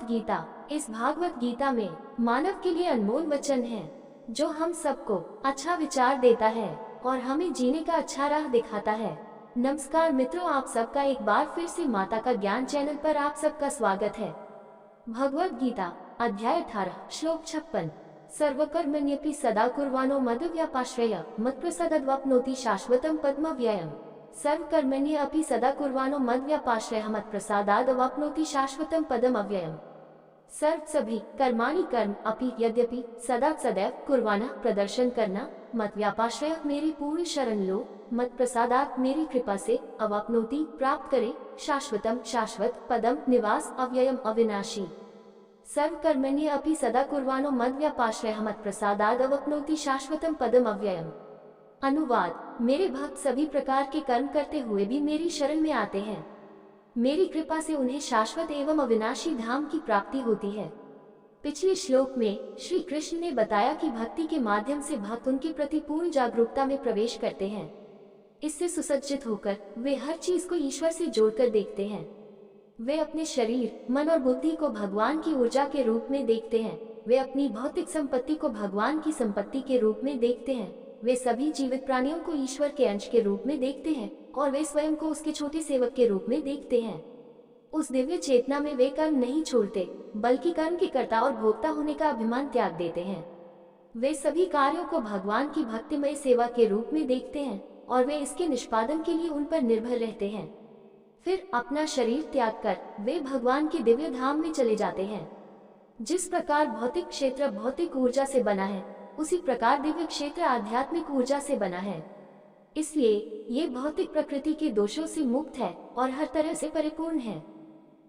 गीता। इस भागवत गीता में मानव के लिए अनमोल वचन है जो हम सबको अच्छा विचार देता है और हमें जीने का अच्छा राह दिखाता है। नमस्कार मित्रों, आप सबका एक बार फिर से माता का ज्ञान चैनल पर आप सबका स्वागत है। भगवत गीता अध्याय 18 श्लोक 56। सर्वकर्मण्यपि सदा कुर्वाणो मद्व्यापाश्रय मत्प्रसादाद्वाप्नोति शाश्वतं पद्मव्ययम्। सर्वकर्मण्य अपि सदा कुर्वाणो मद्व्यापाश्रयः मत्प्रसादाद्वाप्नोति शाश्वतं पदम् अव्ययम्। सर्व सभी कर्माणि कर्म अपि यद्यपि सदा सदैव कुर्वाणा प्रदर्शन करना, मत व्यापाश्रय मेरी पूरी शरण लो, मत प्रसादात मेरी कृपा से, अवाप्नोति प्राप्त करे, शाश्वतम शाश्वत, पदम निवास, अव्ययम अविनाशी। सर्व कर्मण्य अपि सदा कुर्वाणो मद व्यापाश्रयः मत प्रसादाद अवाप्नोति शाश्वतम पदम अव्ययम। अनुवाद: मेरे भक्त सभी प्रकार के कर्म करते हुए भी मेरी शरण में आते हैं। मेरी कृपा से उन्हें शाश्वत एवं अविनाशी धाम की प्राप्ति होती है। पिछले श्लोक में श्री कृष्ण ने बताया कि भक्ति के माध्यम से भक्त उनके प्रति पूर्ण जागरूकता में प्रवेश करते हैं। इससे सुसज्जित होकर वे हर चीज को ईश्वर से जोड़कर देखते हैं। वे अपने शरीर, मन और बुद्धि को भगवान की ऊर्जा के रूप में देखते हैं। वे अपनी भौतिक संपत्ति को भगवान की संपत्ति के रूप में देखते हैं। वे सभी जीवित प्राणियों को ईश्वर के अंश के रूप में देखते हैं और वे स्वयं को उसके छोटे सेवक के रूप में देखते हैं। उस दिव्य चेतना में वे कर्म नहीं छोड़ते, बल्कि कर्म के कर्ता और भोक्ता होने का अभिमान त्याग देते हैं। वे सभी कार्यों को भगवान की भक्तिमय सेवा के रूप में देखते हैं और वे इसके निष्पादन के लिए उन पर निर्भर रहते हैं। फिर अपना शरीर त्याग कर वे भगवान के दिव्य धाम में चले जाते हैं। जिस प्रकार भौतिक क्षेत्र भौतिक ऊर्जा से बना है, उसी प्रकार दिव्य क्षेत्र आध्यात्मिक ऊर्जा से बना है। इसलिए ये भौतिक प्रकृति के दोषों से मुक्त है और हर तरह से परिपूर्ण है।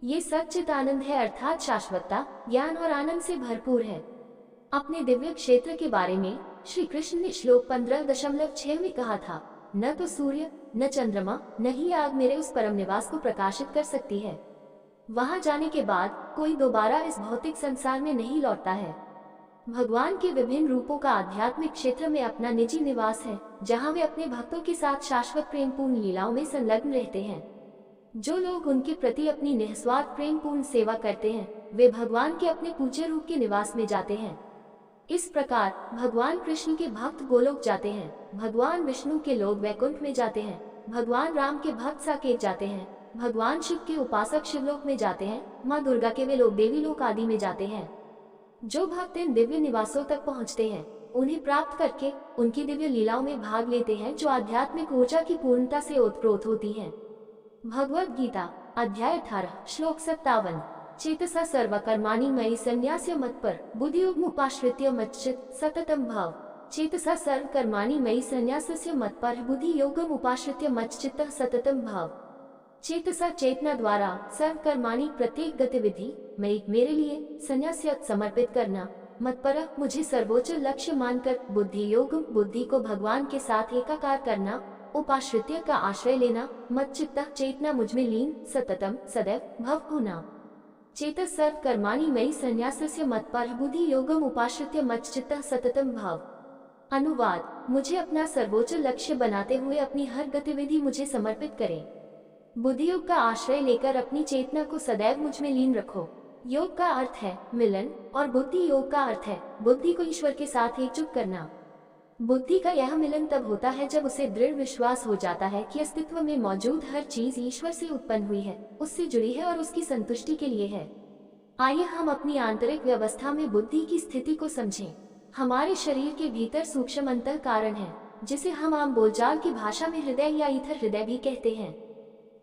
ये सच्चित आनंद है, अर्थात शाश्वतता, ज्ञान और आनंद से भरपूर है। अपने दिव्य क्षेत्र के बारे में श्री कृष्ण ने श्लोक 15.6 में कहा था, न तो सूर्य, न चंद्रमा, न ही आग मेरे उस परम निवास को प्रकाशित कर सकती है। वहां जाने के बाद कोई दोबारा इस भौतिक संसार में नहीं लौटता है। भगवान के विभिन्न रूपों का आध्यात्मिक क्षेत्र में अपना निजी निवास है, जहां वे अपने भक्तों के साथ शाश्वत प्रेमपूर्ण लीलाओं में संलग्न रहते हैं। जो लोग उनके प्रति अपनी निस्वार्थ प्रेमपूर्ण सेवा करते हैं, वे भगवान के अपने पूज्य रूप के निवास में जाते हैं। इस प्रकार भगवान कृष्ण के भक्त गोलोक जाते हैं, भगवान विष्णु के लोग वैकुंठ में जाते हैं, भगवान राम के भक्त साकेत जाते हैं, भगवान शिव के उपासक शिवलोक में जाते हैं, माँ दुर्गा के वे लोग देवी लोक आदि में जाते हैं। जो भक्त इन दिव्य निवासों तक पहुँचते हैं, उन्हें प्राप्त करके उनकी दिव्य लीलाओं में भाग लेते हैं, जो आध्यात्मिक ऊर्जा की पूर्णता से ओतप्रोत होती है। भगवत गीता अध्याय 18 श्लोक 57। चेतसा सर्वकर्माणि मयि संन्यास्य मत्पर बुद्धियोगमुपाश्रित्य मच्चित् सततं भव। चेतसा सर्वकर्माणि मयि संन्यासस्य मत्पर बुद्धियोगमुपाश्रित्य मच्चित्तः सततं भव। चेतसा चेतना द्वारा सर्वकर्माणि प्रत्येक गतिविधि मयि मेरे लिए संन्यास्य समर्पित करना, मत्पर मुझे सर्वोच्च लक्ष्य मानकर, बुद्धि योग बुद्धि को भगवान के साथ एकाकार करना, उपाश्रित्य का आश्रय लेना, मच्चित्तः चेतना मुझमें लीन, सततम सदैव भव होना। चेतस सर्व कर्माणि मयि संन्यासस्य मत्पर बुद्धि योगम उपाश्रित्य मच्चित्तः सततम भव। अनुवाद: मुझे अपना सर्वोच्च लक्ष्य बनाते हुए अपनी हर गतिविधि मुझे समर्पित करें। बुद्धि योग का आश्रय लेकर अपनी चेतना को सदैव मुझ में लीन रखो। योग का अर्थ है मिलन और बुद्धि योग का अर्थ है बुद्धि को ईश्वर के साथ एकजुट करना। बुद्धि का यह मिलन तब होता है जब उसे दृढ़ विश्वास हो जाता है कि अस्तित्व में मौजूद हर चीज ईश्वर से उत्पन्न हुई है, उससे जुड़ी है और उसकी संतुष्टि के लिए है। आइए हम अपनी आंतरिक व्यवस्था में बुद्धि की स्थिति को समझें। हमारे शरीर के भीतर सूक्ष्म अंतःकरण है, जिसे हम आम बोलचाल की भाषा में हृदय या ईथर हृदय भी कहते हैं।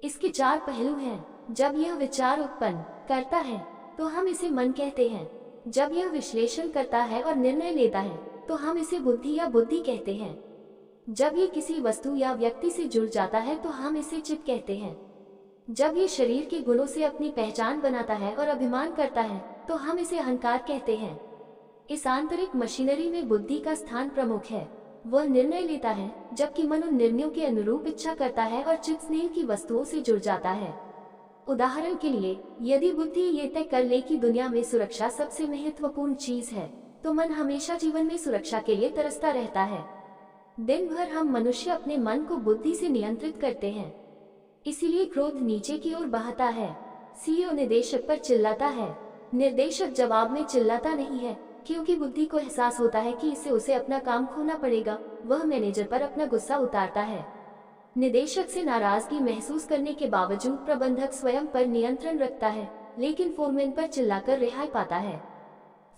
इसके 4 पहलू हैं। जब यह विचार उत्पन्न करता है तो हम इसे मन कहते हैं। जब यह विश्लेषण करता है और निर्णय लेता है तो हम इसे बुद्धि या बुद्धि कहते हैं। जब ये किसी वस्तु या व्यक्ति से जुड़ जाता है तो हम इसे चित्त कहते हैं। जब ये शरीर के गुणों से अपनी पहचान बनाता है और अभिमान करता है तो हम इसे अहंकार कहते हैं। इस आंतरिक मशीनरी में बुद्धि का स्थान प्रमुख है। वह निर्णय लेता है, जबकि मन उन निर्णयों के अनुरूप इच्छा करता है और चित्त स्नेह की वस्तुओं से जुड़ जाता है। उदाहरण के लिए, यदि बुद्धि ये तय कर ले कि दुनिया में सुरक्षा सबसे महत्वपूर्ण चीज है, तो मन हमेशा जीवन में सुरक्षा के लिए तरसता रहता है। दिन भर हम मनुष्य अपने मन को बुद्धि से नियंत्रित करते हैं। इसीलिए क्रोध नीचे की ओर बहता है, सीईओ निदेशक पर चिल्लाता है, निर्देशक जवाब में चिल्लाता नहीं है, क्योंकि बुद्धि को एहसास होता है कि इससे उसे अपना काम खोना पड़ेगा। वह मैनेजर पर अपना गुस्सा उतारता है। निदेशक से नाराजगी महसूस करने के बावजूद प्रबंधक स्वयं पर नियंत्रण रखता है, लेकिन फोरमैन पर चिल्लाकर रिहाई पाता है।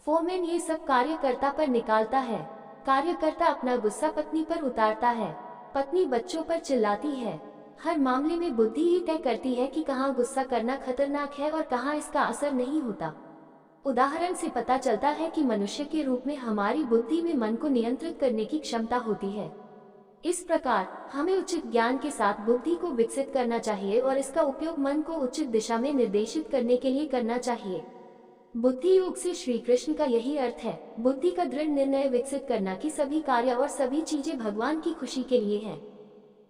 फोरमैन ये सब कार्यकर्ता पर निकालता है। कार्यकर्ता अपना गुस्सा पत्नी पर उतारता है। पत्नी बच्चों पर चिल्लाती है। हर मामले में बुद्धि ही तय करती है कि कहाँ गुस्सा करना खतरनाक है और कहाँ इसका असर नहीं होता। उदाहरण से पता चलता है कि मनुष्य के रूप में हमारी बुद्धि में मन को नियंत्रित करने की क्षमता होती है। इस प्रकार हमें उचित ज्ञान के साथ बुद्धि को विकसित करना चाहिए और इसका उपयोग मन को उचित दिशा में निर्देशित करने के लिए करना चाहिए। बुद्धि योग से श्री कृष्ण का यही अर्थ है, बुद्धि का दृढ़ निर्णय विकसित करना कि सभी कार्य और सभी चीजें भगवान की खुशी के लिए हैं।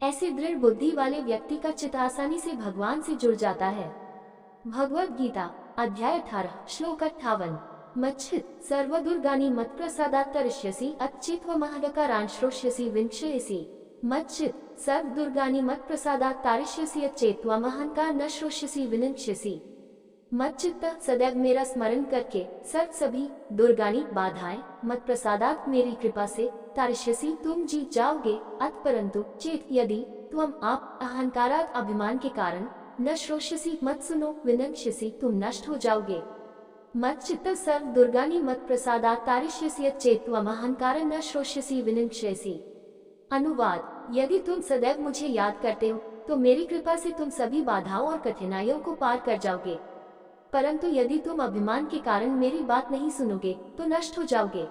ऐसे दृढ़ बुद्धि वाले व्यक्ति का चित्त आसानी से भगवान से जुड़ जाता है। भगवद गीता अध्याय 18 श्लोक 58। मच्छित सर्वदुर्गानि मत्प्रसादात् तरिष्यसि अच्छित्वमहदकारान् श्रोष्यसि विनक्ष्यसि। मच्छित सर्वदुर्गानि मत्प्रसादात् तारिष्यसि अच्छेत्वमहंकार न श्रोष्यसि विनक्ष्यसि। मच्चित्त सदैव मेरा स्मरण करके सर्व सभी दुर्गानी बाधाएं मत प्रसादात मेरी कृपा से तारिष्यसि तुम जीत जाओगे। अत परंतु चेत यदि तुम आप अहंकारात अभिमान के कारण न श्रोष्यसि मत सुनो विनक्ष्यसि तुम नष्ट हो जाओगे। मच्चित्त सर्व दुर्गानी मत प्रसादात तारिष्यसि चेत तुम अहंकार न श्रोष्यसि विनक्ष्यसि। अनुवाद यदि तुम सदैव मुझे याद करते हो तो मेरी कृपा से तुम सभी बाधाओं और कठिनाइयों को पार कर जाओगे, परंतु यदि तुम अभिमान के कारण मेरी बात नहीं सुनोगे तो नष्ट हो जाओगे।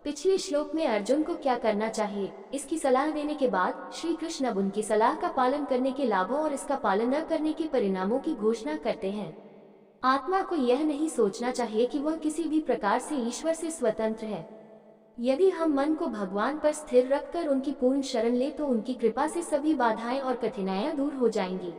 पिछले श्लोक में अर्जुन को क्या करना चाहिए, इसकी सलाह देने के बाद श्री कृष्ण अब उनकी सलाह का पालन करने के लाभों और इसका पालन न करने के परिणामों की घोषणा करते हैं। आत्मा को यह नहीं सोचना चाहिए कि वह किसी भी प्रकार से ईश्वर से स्वतंत्र है। यदि हम मन को भगवान पर स्थिर रखकर उनकी पूर्ण शरण ले तो उनकी कृपा से सभी बाधाएं और कठिनाइयां दूर हो जाएंगी।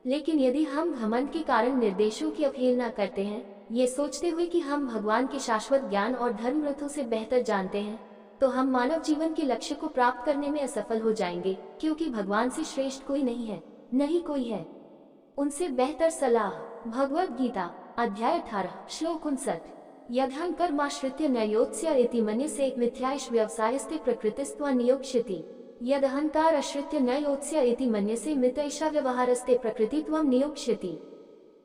लेकिन यदि हम घमंड के कारण निर्देशों की अवहेलना करते हैं, ये सोचते हुए कि हम भगवान के शाश्वत ज्ञान और धर्म ग्रंथों से बेहतर जानते हैं, तो हम मानव जीवन के लक्ष्य को प्राप्त करने में असफल हो जाएंगे, क्योंकि भगवान से श्रेष्ठ कोई नहीं है, नहीं कोई है उनसे बेहतर सलाह। भगवद गीता अध्याय 18 श्लोक 59। यदहंकर्माश्रित्य नयोत्स्य इति मन्यसे मिथ्याइष व्यवसायस्ते प्रकृतिस्त्वा नियोक्ष्यति। यदहंकार आश्रित्य न योत्स्य इति मन्यसे मितैषा व्यवहारस्ते प्रकृतित्वं नियोक्ष्यति।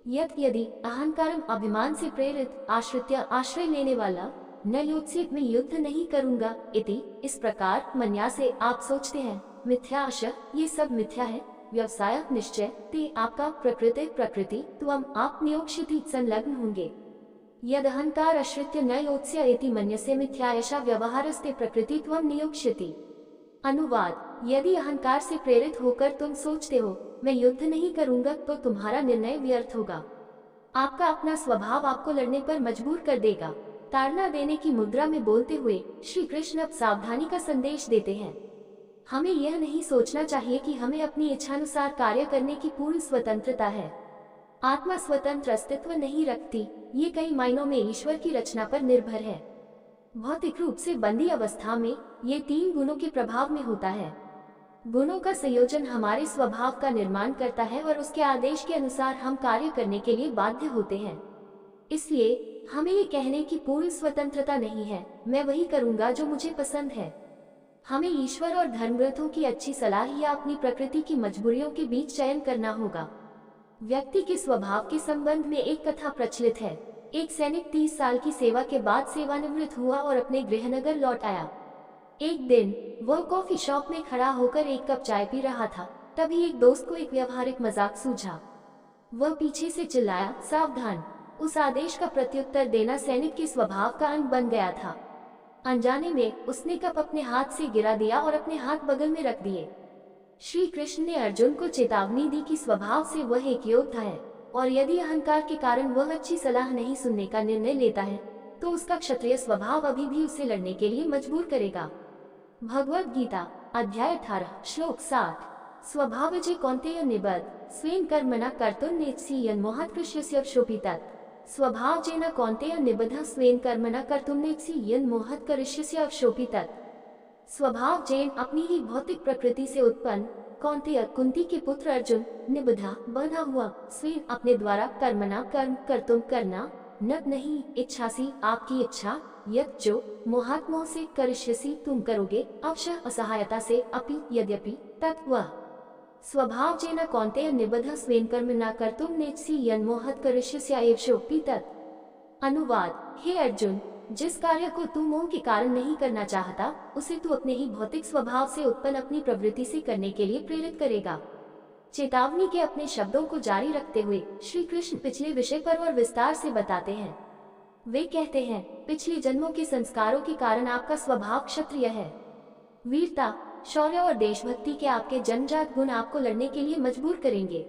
यदि अहंकारम अभिमान से प्रेरित आश्रित्य आश्रय लेने वाला न योत्स्य में युद्ध नहीं करूंगा इति इस प्रकार मन्या से आप सोचते हैं, मिथ्याश ये सब मिथ्या है, व्यवसाय निश्चय ते आपका प्रकृति त्वम आप नियोक्ष्यति संलग्न होंगे। यद अहंकार आश्रित्य न योत्स्य इति मन्यसे मिथ्यायशा व्यवहारस्ते प्रकृतित्वं नियोक्ष्यति। अनुवाद यदि अहंकार से प्रेरित होकर तुम सोचते हो मैं युद्ध नहीं करूंगा तो तुम्हारा निर्णय व्यर्थ होगा। आपका अपना स्वभाव आपको लड़ने पर मजबूर कर देगा। ताड़ना देने की मुद्रा में बोलते हुए श्री कृष्ण अब सावधानी का संदेश देते हैं। हमें यह नहीं सोचना चाहिए कि हमें अपनी इच्छानुसार कार्य करने की पूर्ण स्वतंत्रता है। आत्मा स्वतंत्र अस्तित्व नहीं रखती, ये कई मायनों में ईश्वर की रचना पर निर्भर है। भौतिक रूप से बंदी अवस्था में ये 3 गुणों के प्रभाव में होता है। गुणों का संयोजन हमारे स्वभाव का निर्माण करता है और उसके आदेश के अनुसार हम कार्य करने के लिए बाध्य होते हैं। इसलिए हमें ये कहने की पूर्ण स्वतंत्रता नहीं है, मैं वही करूंगा जो मुझे पसंद है। हमें ईश्वर और धर्मग्रंथों की अच्छी सलाह या अपनी प्रकृति की मजबूरियों के बीच चयन करना होगा। व्यक्ति के स्वभाव के संबंध में एक कथा प्रचलित है। एक सैनिक 30 साल की सेवा के बाद सेवानिवृत्त हुआ और अपने गृहनगर लौट आया। एक दिन वह कॉफी शॉप में खड़ा होकर एक कप चाय पी रहा था, तभी एक दोस्त को एक व्यवहारिक मजाक सूझा। वह पीछे से चिल्लाया, सावधान। उस आदेश का प्रत्युत्तर देना सैनिक के स्वभाव का अंग बन गया था। अनजाने में उसने कप अपने हाथ से गिरा दिया और अपने हाथ बगल में रख दिए। श्री कृष्ण ने अर्जुन को चेतावनी दी कि स्वभाव से वह एक योद्धा है और यदि अहंकार के कारण वह अच्छी सलाह नहीं सुनने का निर्णय लेता है तो उसका क्षत्रिय स्वभाव अभी भी उसे लड़ने के लिए मजबूर करेगा। भगवद गीता अध्याय 18 श्लोक 7। स्वभावजे कौन्तेय निबद्ध स्वेन कर्मणा कर्तुर्नेत्सि यन्मोहात्कृष्यस्य क्षोभितत्। स्वभावजेन कौन्तेय निबद्धः स्वेन कर्मणा कर्तुर्नेत्सि यन्मोहात्कृष्यस्य क्षोभितत्। स्वभाव जैन अपनी ही भौतिक प्रकृति से उत्पन्न कौन्तेय कुंती के पुत्र अर्जुन निबद्धा बंधा हुआ स्वेन अपने द्वारा कर्मणा कर्म कर्तुम करना नक नहीं इच्छासी आपकी इच्छा, यत् जो मोहात् मोह से करिष्यसि तुम करोगे, अवश्य असहायता से, अपि यद्यपि, तत् वह स्वभाव जेन कौन्तेय निबद्ध स्वेन कर्म न कर्तुम नेच्छसि यन्मोहत् करिष्यस्याएवशोक्ति तत्। अनुवाद, हे अर्जुन, जिस कार्य को तू मोह के कारण नहीं करना चाहता, उसे तू अपने ही भौतिक स्वभाव से उत्पन्न अपनी प्रवृत्ति से करने के लिए प्रेरित करेगा। चेतावनी के अपने शब्दों को जारी रखते हुए श्री कृष्ण पिछले विषय पर और विस्तार से बताते हैं। वे कहते हैं, पिछले जन्मों के संस्कारों के कारण आपका स्वभाव क्षत्रिय है। वीरता, शौर्य और देशभक्ति के आपके जन्मजात गुण आपको लड़ने के लिए मजबूर करेंगे।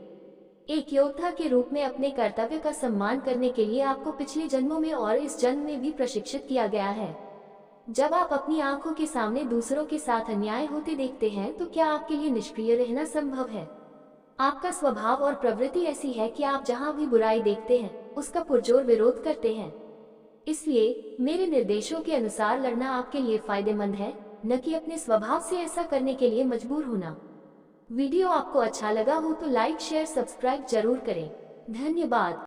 एक योद्धा के रूप में अपने कर्तव्य का सम्मान करने के लिए आपको पिछले जन्मों में और इस जन्म में भी प्रशिक्षित किया गया है। जब आप अपनी आंखों के सामने दूसरों के साथ अन्याय होते देखते हैं तो क्या आपके लिए निष्क्रिय रहना संभव है? आपका स्वभाव और प्रवृत्ति ऐसी है कि आप जहां भी बुराई देखते हैं उसका पुरजोर विरोध करते हैं। इसलिए मेरे निर्देशों के अनुसार लड़ना आपके लिए फायदेमंद है, न कि अपने स्वभाव से ऐसा करने के लिए मजबूर होना। वीडियो आपको अच्छा लगा हो तो लाइक शेयर सब्सक्राइब जरूर करें। धन्यवाद।